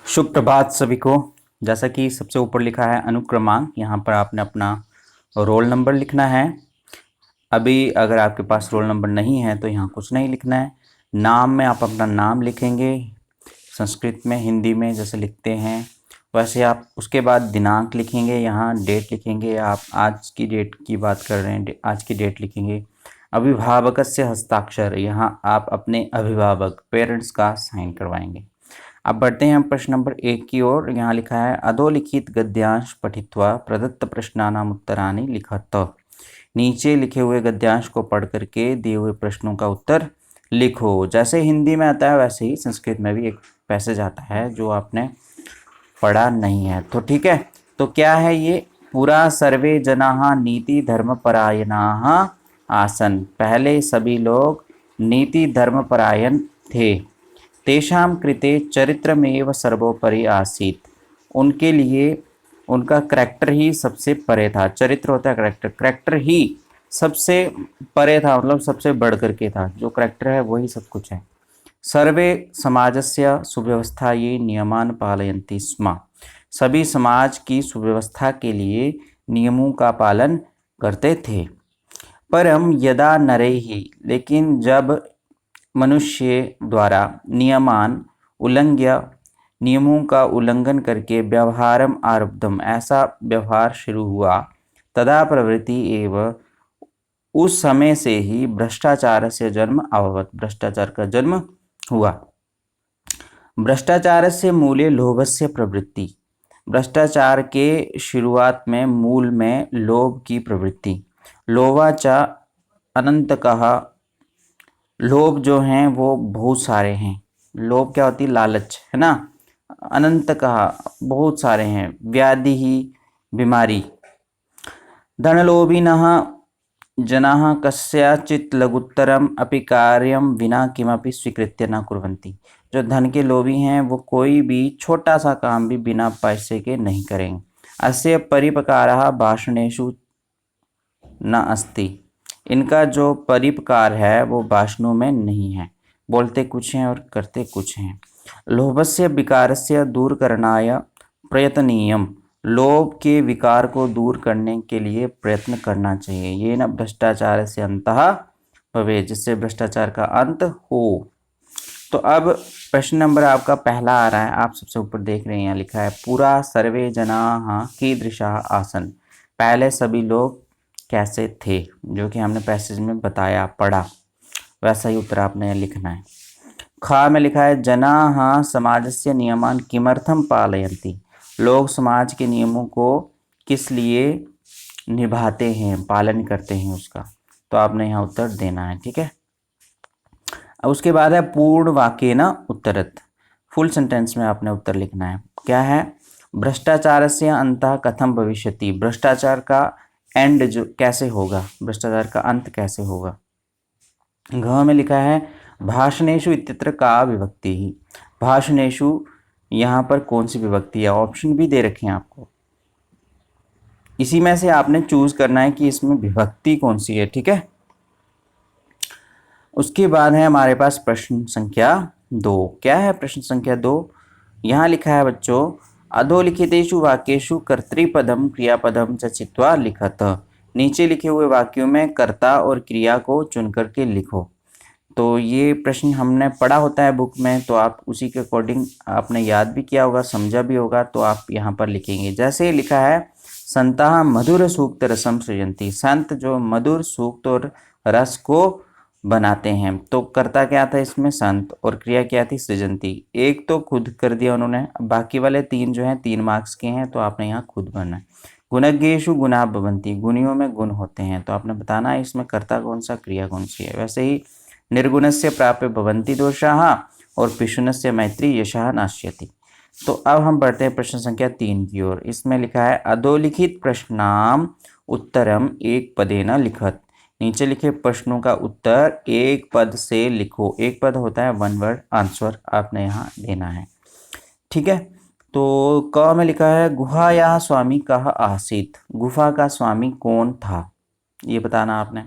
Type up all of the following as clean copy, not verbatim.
शुभ प्रभात सभी को। जैसा कि सबसे ऊपर लिखा है अनुक्रमांक, यहाँ पर आपने अपना रोल नंबर लिखना है। अभी अगर आपके पास रोल नंबर नहीं है तो यहाँ कुछ नहीं लिखना है। नाम में आप अपना नाम लिखेंगे, संस्कृत में हिंदी में जैसे लिखते हैं वैसे आप। उसके बाद दिनांक लिखेंगे, यहाँ डेट लिखेंगे। आप आज की डेट की बात कर रहे हैं, आज की डेट लिखेंगे। अभिभावकस्य हस्ताक्षर, यहाँ आप अपने अभिभावक पेरेंट्स का साइन करवाएंगे। अब बढ़ते हैं हम प्रश्न नंबर 1 की ओर। यहाँ लिखा है अधोलिखित गद्यांश पठित्वा प्रदत्त प्रश्नानाम उत्तरानि लिखत। नीचे लिखे हुए गद्यांश को पढ़ करके दिए हुए प्रश्नों का उत्तर लिखो। जैसे हिंदी में आता है वैसे ही संस्कृत में भी एक पैसेज आता है जो आपने पढ़ा नहीं है, तो ठीक है। तो क्या है ये? पूरा सर्वे जनाः नीति धर्मपरायणाः आसन। पहले सभी लोग नीति धर्मपरायण थे। तेषां कृते चरित्रमेव सर्वोपरि आसीत्। उनके लिए उनका करैक्टर ही सबसे परे था। चरित्र होता है करैक्टर, करैक्टर ही सबसे परे था, मतलब सबसे बढ़ करके था। जो करैक्टर है वही सब कुछ है। सर्वे समाजस्य सुव्यवस्थायै नियमान् पालयन्ति स्म। सभी समाज की सुव्यवस्था के लिए नियमों का पालन करते थे। परम यदा नरैः, लेकिन जब मनुष्य द्वारा नियमान उल्लंघ्य, नियमों का उल्लंघन करके व्यवहारम आरब्धम, ऐसा व्यवहार शुरू हुआ। तदा प्रवृत्ति एवं, उस समय से ही भ्रष्टाचार से जन्म अभवत, भ्रष्टाचार का जन्म हुआ। भ्रष्टाचार से मूले लोभस्य प्रवृत्ति, भ्रष्टाचार के शुरुआत में मूल में लोभ की प्रवृत्ति। लोभाचा अनंत कहा, लोभ जो हैं वो बहुत सारे हैं। लोभ क्या होती है? लालच, है ना। अनंत कहा, बहुत सारे हैं। व्याधि ही, बीमारी। धनलोभिनः जनाः कस्याचित् लघुतरम् अपि कार्यं विना किमपि स्वीकृत्य न कुर्वन्ति। जो धन के लोभी हैं वो कोई भी छोटा सा काम भी बिना पैसे के नहीं करेंगे। अस्य परिपकारः भाषणेषु न अस्ति। इनका जो परिपकार है वो भाषणों में नहीं है। बोलते कुछ हैं और करते कुछ हैं। लोभस्य विकारस्य दूरकरणाय प्रयतनीयम। लोभ के विकार को दूर करने के लिए प्रयत्न करना चाहिए। ये न भ्रष्टाचार से अंतः भवेत्, जिससे भ्रष्टाचार का अंत हो। तो अब प्रश्न नंबर आपका पहला आ रहा है, आप सबसे ऊपर देख रहे हैं, यहाँ लिखा है पूरा सर्वे जनाः कीदृशाः आसन्। पहले सभी लोग कैसे थे, जो कि हमने पैसेज में बताया, पढ़ा, वैसा ही उत्तर आपने लिखना है। खा में लिखा है जनाः समाजस्य नियमान् किमर्थं पालयन्ति। लोग समाज के नियमों को किस लिए निभाते हैं, पालन करते हैं उसका। तो आपने यहाँ उत्तर देना है, ठीक है। अब उसके बाद है पूर्ण वाक्येन उत्तरत्। फुल सेंटेंस में आपने उत्तर लिखना है। क्या है? भ्रष्टाचारस्य अंतः कथं भविष्यति। भ्रष्टाचार का एंड जो कैसे होगा, भ्रष्टाचार का अंत कैसे होगा। घ में लिखा है भाषणेषु इत्यत्र का विभक्ति ही। भाषणेषु यहाँ पर कौन सी विभक्ति है? ऑप्शन भी दे रखे हैं आपको, इसी में से आपने चूज करना है कि इसमें विभक्ति कौन सी है, ठीक है। उसके बाद है हमारे पास प्रश्न संख्या 2। क्या है प्रश्न संख्या 2? यहाँ लिखा है बच्चों, अधोलिखितेषु वाक्येषु कर्तृपदम क्रियापदम च चित्वा लिखत। नीचे लिखे हुए वाक्यों में कर्ता और क्रिया को चुन करके लिखो। तो ये प्रश्न हमने पढ़ा होता है बुक में, तो आप उसी के अकॉर्डिंग आपने याद भी किया होगा, समझा भी होगा, तो आप यहाँ पर लिखेंगे। जैसे लिखा है संतः मधुर सूक्त रसम सृजन्ति। संत जो मधुर सूक्त और रस को बनाते हैं। तो कर्ता क्या था इसमें? संत। और क्रिया क्या थी? सृजन्ति। एक तो खुद कर दिया उन्होंने, बाकी वाले 3 जो हैं 3 मार्क्स के हैं, तो आपने यहाँ खुद भरना है। गुणज्ञेषु गुणा भवन्ति। गुणियों में गुण होते हैं, तो आपने बताना है इसमें कर्ता कौन सा, क्रिया कौन सी है। वैसे ही निर्गुणस्य प्राप्य भवन्ति दोषाः और पिशुनस्य मैत्री यशः नाश्यति। तो अब हम बढ़ते हैं प्रश्न संख्या 3 की ओर। इसमें लिखा है अधोलिखित प्रश्नाम उत्तरम एक पदेन लिखत। नीचे लिखे प्रश्नों का उत्तर एक पद से लिखो। एक पद होता है 1 वर्ड आंसर, आपने यहाँ देना है, ठीक है। तो क में लिखा है गुहायाः स्वामी कः आसीत्। गुफा का स्वामी कौन था, ये बताना आपने।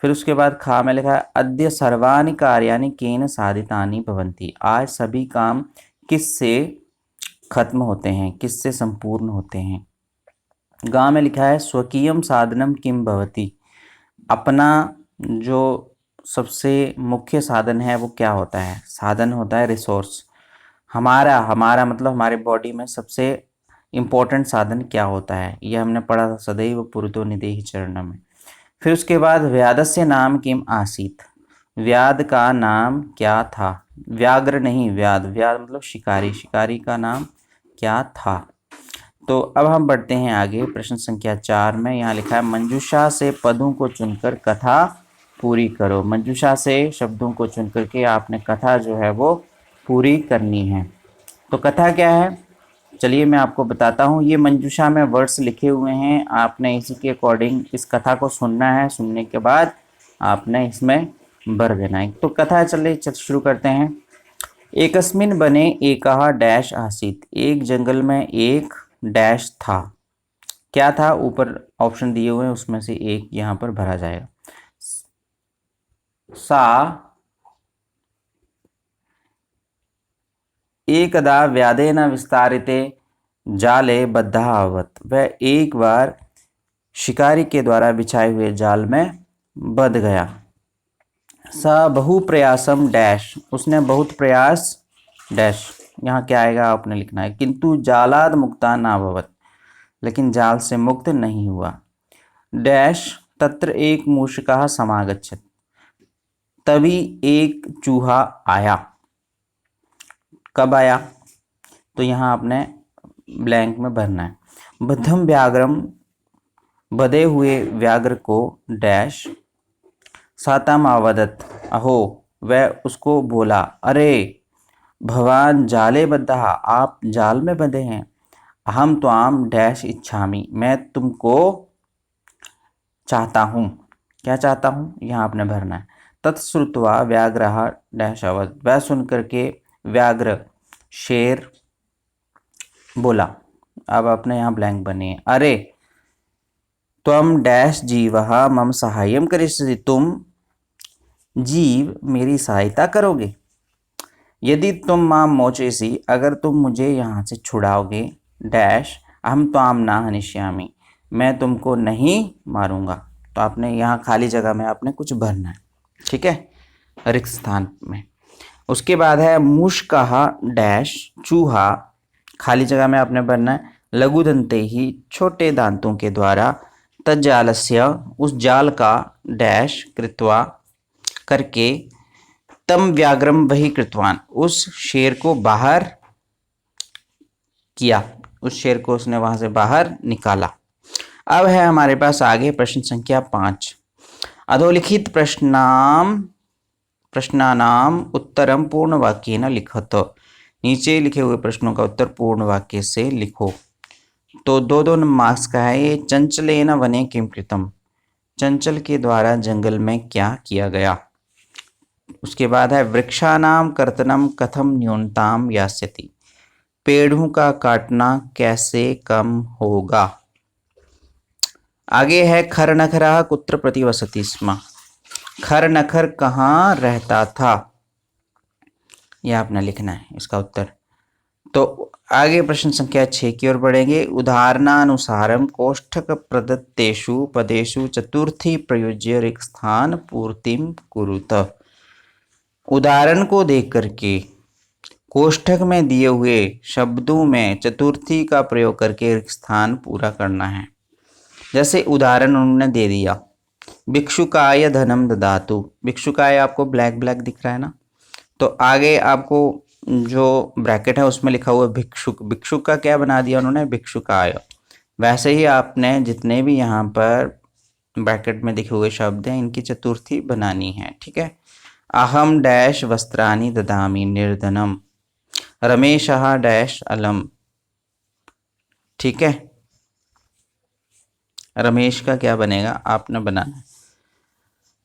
फिर उसके बाद खा में लिखा है अद्य सर्वाणि कार्याणि केन साधितानि भवन्ति। आज सभी काम किससे खत्म होते हैं, किससे संपूर्ण होते हैं। गा में लिखा है स्वकीयम साधनम किम भवति। अपना जो सबसे मुख्य साधन है वो क्या होता है? साधन होता है रिसोर्स। हमारा हमारा मतलब हमारे बॉडी में सबसे इम्पोर्टेंट साधन क्या होता है, ये हमने पढ़ा था सदैव पुरुतो निदेहि चरणम में। फिर उसके बाद व्याधस्य नाम किम आसीत। व्याध का नाम क्या था? व्याघ्र नहीं, व्याध। व्याध मतलब शिकारी, शिकारी का नाम क्या था? तो अब हम बढ़ते हैं आगे प्रश्न संख्या 4 में। यहाँ लिखा है मंजूषा से पदों को चुनकर कथा पूरी करो। मंजूषा से शब्दों को चुन करके आपने कथा जो है वो पूरी करनी है। तो कथा क्या है, चलिए मैं आपको बताता हूँ। ये मंजूषा में वर्ड्स लिखे हुए हैं, आपने इसी के अकॉर्डिंग इस कथा को सुनना है। सुनने के बाद आपने इसमें भर देना है। तो कथा चलिए शुरू करते हैं। एकस्मिन बने एकः डैश आसीत। एक जंगल में एक डैश था। क्या था? ऊपर ऑप्शन दिए हुए हैं, उसमें से एक यहाँ पर भरा जाएगा। सा एकदा व्याधेन विस्तारिते जाले बद्धा अभवत। वह एक बार शिकारी के द्वारा बिछाए हुए जाल में बंध गया। स बहु प्रयासम डैश। उसने बहुत प्रयास डैश। यहाँ क्या आएगा आपने लिखना है। किंतु जालाद मुक्ता न भवत। लेकिन जाल से मुक्त नहीं हुआ। डैश तत्र एक मूषिका समागच्छत। तभी एक चूहा आया। कब आया? तो यहाँ आपने ब्लैंक में भरना है। बद्धम व्याघ्रम। बधे हुए व्याघ्र को डैश सातम अवदत। अहो, वह उसको बोला, अरे भवान जाले बद्धा, आप जाल में बंधे हैं। हम त्वाम डैश इच्छामि। मैं तुमको चाहता हूँ। क्या चाहता हूँ? यहाँ आपने भरना है। तत्श्रुत्वा व्याघ्रः डैश अवदत्। वह सुन करके व्याघ्र शेर बोला। अब आपने यहाँ ब्लैंक बने, अरे त्वम डैश जीवः मम सहाय्यं करिष्यसि। तुम जीव मेरी सहायता करोगे। यदि तुम माम मोचेसी। अगर तुम मुझे यहाँ से छुड़ाओगे। डैश अहम त्वाम न हनिष्यामि। मैं तुमको नहीं मारूंगा। तो आपने यहाँ खाली जगह में आपने कुछ भरना है, ठीक है, रिक्त स्थान में। उसके बाद है मुष्कः डैश चूहा। खाली जगह में आपने भरना है लघु दंते ही, छोटे दांतों के द्वारा, तज्जालस्य उस जाल का, डैश कृत्वा करके, तम व्याघ्रम वही कृतवान उस शेर को बाहर किया। उस शेर को उसने वहां से बाहर निकाला। अब है हमारे पास आगे प्रश्न संख्या 5। अधोलिखित प्रश्नानाम उत्तरम पूर्ण वाक्येन लिखत। नीचे लिखे हुए प्रश्नों का उत्तर पूर्ण वाक्य से लिखो। तो 2-2 मार्क्स का है ये। चंचलेन वने किम कृतम। चंचल के द्वारा जंगल में क्या किया गया। उसके बाद है वृक्षानाम कर्तनम कथम न्यूनताम यास्यति। पेड़ों का काटना कैसे कम होगा। आगे है खरनखरः कुत्र प्रतिवसति स्म। खरनखर कहाँ रहता था, यह आपने लिखना है इसका उत्तर। तो आगे प्रश्न संख्या 6 की ओर बढ़ेंगे। उदाहरणानुसारम कोष्ठक प्रदत्तेषु पदेषु चतुर्थी प्रयुज्य रिक्त स्थान पूर्तिम कुरुत। उदाहरण को देख करके कोष्ठक में दिए हुए शब्दों में चतुर्थी का प्रयोग करके रिक्त स्थान पूरा करना है। जैसे उदाहरण उन्होंने दे दिया, भिक्षुकाय धनम ददातु। भिक्षुकाय आपको ब्लैक ब्लैक दिख रहा है ना, तो आगे आपको जो ब्रैकेट है उसमें लिखा हुआ भिक्षुक। भिक्षुक का क्या बना दिया उन्होंने, भिक्षुकाय। वैसे ही आपने जितने भी यहाँ पर ब्रैकेट में लिखे हुए शब्द हैं इनकी चतुर्थी बनानी है, ठीक है। अहम डैश वस्त्राणि ददामि निर्धनम। रमेशः डैश अलम, ठीक है। रमेश का क्या बनेगा आपने बनाना है।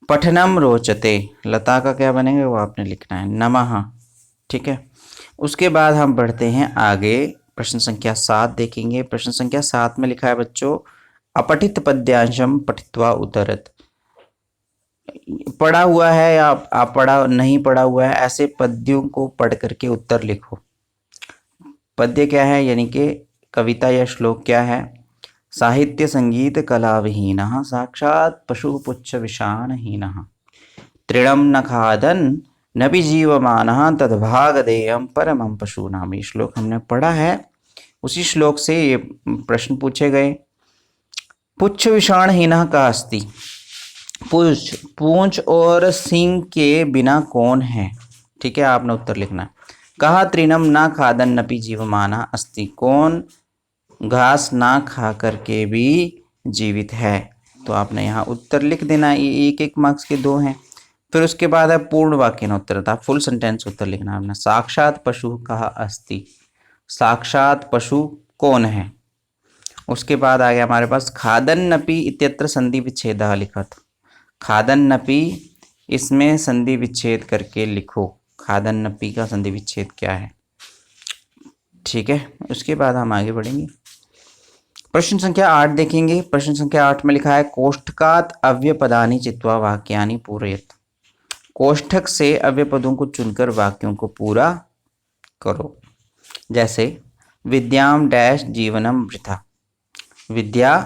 पठनम रोचते, लता का क्या बनेगा वो आपने लिखना है, नमः, ठीक है। उसके बाद हम बढ़ते हैं आगे, प्रश्न संख्या 7 देखेंगे। प्रश्न संख्या 7 में लिखा है बच्चों, अपठित पद्यांशम पठित्वा उतरत। पढ़ा हुआ है या आप पढ़ा नहीं पढ़ा हुआ है, ऐसे पद्यों को पढ़ करके उत्तर लिखो। पद्य क्या है, यानी कि कविता या श्लोक क्या है। साहित्य संगीत कला विहीनः साक्षात् पशु पुच्छ विषाणहीनः तृणं न खादन् नपि जीवमानः तद्भागधेयं परमं पशूनां। ये श्लोक हमने पढ़ा है, उसी श्लोक से ये प्रश्न पूछे गए। पुच्छ विषाणहीनः का अस्ति, पूंछ और सींग के बिना कौन है। ठीक है, आपने उत्तर लिखना है। कहा तृणम ना खादन नपि जीवमाना अस्ति, कौन घास ना खा करके भी जीवित है। तो आपने यहाँ उत्तर लिख देना है। ये एक एक मार्क्स के 2 हैं। फिर उसके बाद है पूर्ण वाक्य न उत्तर था, फुल सेंटेंस उत्तर लिखना है आपने। साक्षात पशु कहा अस्ति, साक्षात पशु कौन है। उसके बाद आ गया हमारे पास खादन नपि इत्यत्र संधि विच्छेदः लिखत। खादन नपि, इसमें संधि विच्छेद करके लिखो। खादन नपि का संधि विच्छेद क्या है। ठीक है, उसके बाद हम आगे बढ़ेंगे। प्रश्न संख्या 8 देखेंगे। प्रश्न संख्या 8 में लिखा है कोष्ठकात् अव्यय पदानि चित्वा वाक्यानि पूरयत। कोष्ठक से अव्यय पदों को चुनकर वाक्यों को पूरा करो। जैसे विद्याम डैश जीवनम वृथा, विद्या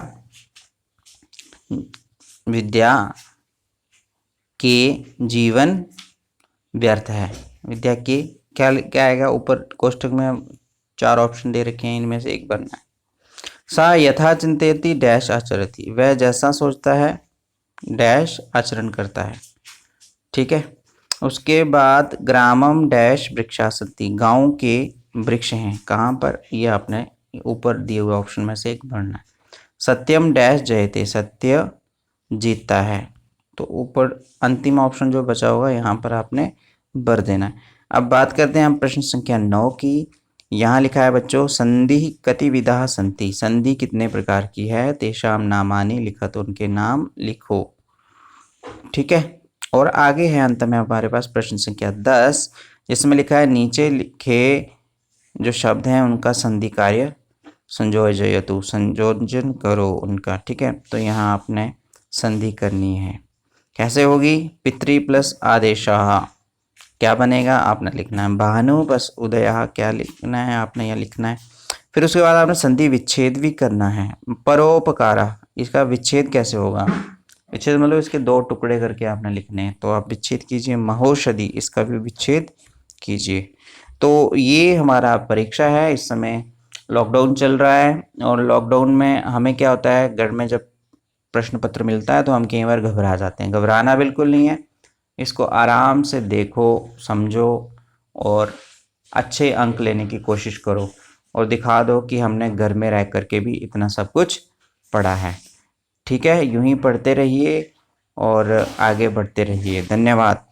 के जीवन व्यर्थ है। विद्या के क्या क्या आएगा, ऊपर कोष्ठक में 4 ऑप्शन दे रखे हैं, इनमें से एक बनना है। सा यथा चिंतयति डैश आचरति, वह जैसा सोचता है डैश आचरण करता है। ठीक है, उसके बाद ग्रामम डैश वृक्षा सन्ति, गाँव के वृक्ष हैं। कहाँ पर, ये आपने ऊपर दिए हुए ऑप्शन में से एक भरना है। सत्यम डैश जयते, सत्य जीतता है। तो ऊपर अंतिम ऑप्शन जो बचा होगा यहाँ पर आपने भर देना है। अब बात करते हैं हम प्रश्न संख्या 9 की। यहाँ लिखा है बच्चों संधि कतिविधा सन्ति, संधि कितने प्रकार की है। तेषाम नामानि लिखत, उनके नाम लिखो। ठीक है, और आगे है अंत में हमारे पास प्रश्न संख्या 10, जिसमें लिखा है नीचे लिखे जो शब्द हैं उनका संधि कार्य संयोजयतु, संयोजन करो उनका। ठीक है, तो यहाँ आपने संधि करनी है। कैसे होगी, पितृ प्लस आदेशः क्या बनेगा, आपने लिखना है। भानु प्लस उदयः क्या लिखना है, आपने यह लिखना है। फिर उसके बाद आपने संधि विच्छेद भी करना है। परोपकारः, इसका विच्छेद कैसे होगा, विच्छेद मतलब इसके 2 टुकड़े करके आपने लिखने हैं, तो आप विच्छेद कीजिए। महोषधि, इसका भी विच्छेद कीजिए। तो ये हमारा परीक्षा है। इस समय लॉकडाउन चल रहा है, और लॉकडाउन में हमें क्या होता है, घर में जब प्रश्न पत्र मिलता है तो हम कई बार घबरा जाते हैं। घबराना बिल्कुल नहीं है, इसको आराम से देखो, समझो और अच्छे अंक लेने की कोशिश करो, और दिखा दो कि हमने घर में रह करके भी इतना सब कुछ पढ़ा है। ठीक है, यूं ही पढ़ते रहिए और आगे बढ़ते रहिए। धन्यवाद।